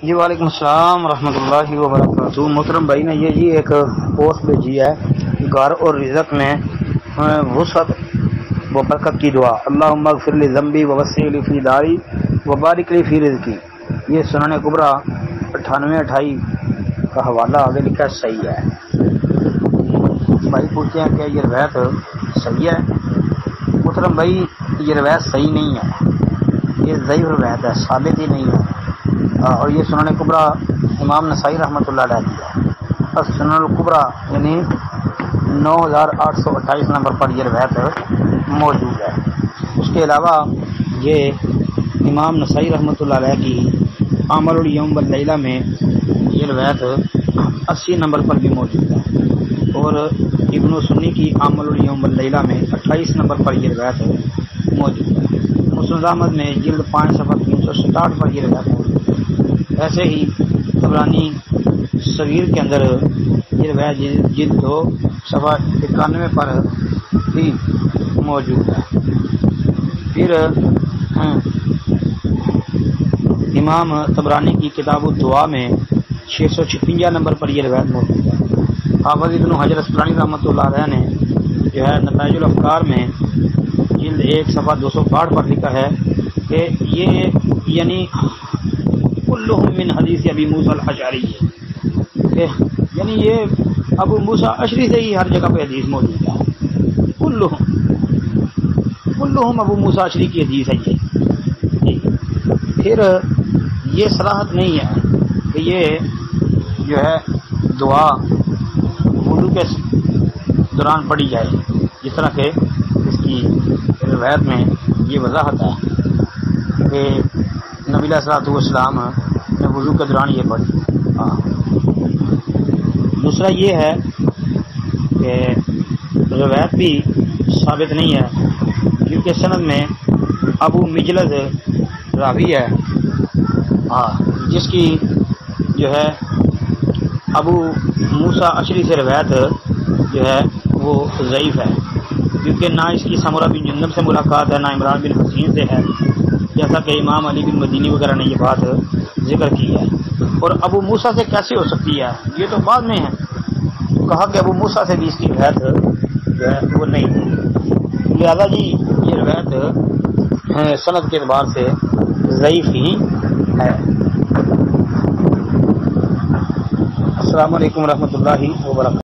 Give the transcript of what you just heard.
جی وعلیکم السلام ورحمۃ اللہ وبرکاتہ۔ محترم بھائی نے یہ ایک پوسٹ بھیجی ہے، گھر اور رزق میں وسعت و برکت کی دعا۔ اللہم اغفر لی ذنبی ووسع لی فی داری وبارک لی فی رزقی۔ یہ سنن کبریٰ 9828 کا حوالہ آگے لکھا صحیح ہے۔ بھائی پوچھتے ہیں کہ یہ روایت صحیح ہے؟ محترم بھائی یہ روایت صحیح نہیں ہے، یہ ضعیف روایت ہے، ثابت ہی نہیں ہے، اور یہ سنن کبریٰ امام نسائی رحمۃ اللہ علیہ کی ہے۔ سنن الکبریٰ یعنی 9828 نمبر پر یہ روایت موجود ہے۔ اس کے علاوہ یہ امام نسائی رحمۃ اللہ علیہ کی عمل الیوم واللیلہ میں یہ روایت 80 نمبر پر بھی موجود ہے، اور ابن سنی کی عمل الیوم واللیلہ میں 28 نمبر پر یہ روایت موجود ہے۔ مسند احمد میں جلد 5 صفحہ 367 پر یہ روایت موجود ہے۔ ایسے ہی طبرانی صغیر کے اندر یہ روایت جلد 2 صفحہ 91 پر بھی موجود ہے۔ پھر امام طبرانی کی کتاب الدعا میں 656 نمبر پر یہ روایت موجود ہے۔ حافظ ابن حجر اسقلانی رحمۃ اللہ علیہ نے جو ہے نتائج الافکار میں جلد 1 صفحہ 262 پر لکھا ہے کہ یہ یعنی کلہم من حدیث ابی موسیٰ الاشعری ہے، یعنی یہ ابو موسیٰ اشعری سے ہی ہر جگہ پہ حدیث موجود ہے۔ کلہم ابو موسیٰ اشعری کی حدیث ہے یہ۔ پھر یہ صلاحت نہیں ہے کہ یہ جو ہے دعا وضو کے دوران پڑھی جائے، جس طرح کہ اس کی روایت میں یہ وضاحت ہے کہ نبی علیہ الصلوۃ والسلام نے وضو کے دوران یہ پڑھی۔ دوسرا یہ ہے کہ روایت بھی ثابت نہیں ہے، کیونکہ سند میں ابو مجلد راوی ہے جس کی جو ہے ابو موسیٰ اشعری سے روایت جو ہے وہ ضعیف ہے، کیونکہ نہ اس کی سمرہ بن جندب سے ملاقات ہے، نہ عمران بن حسین سے ہے، جیسا کہ امام علی بن مدینی وغیرہ نے یہ بات ذکر کی ہے۔ اور ابو موسیٰ سے کیسے ہو سکتی ہے؟ یہ تو بعد میں ہے، کہا کہ ابو موسیٰ سے بھی اس کی روایت جو ہے وہ نہیں ہے، لہذا جی یہ روایت سند کے اعتبار سے ضعیف ہی ہے۔ السلام علیکم ورحمۃ اللہ وبرکاتہ۔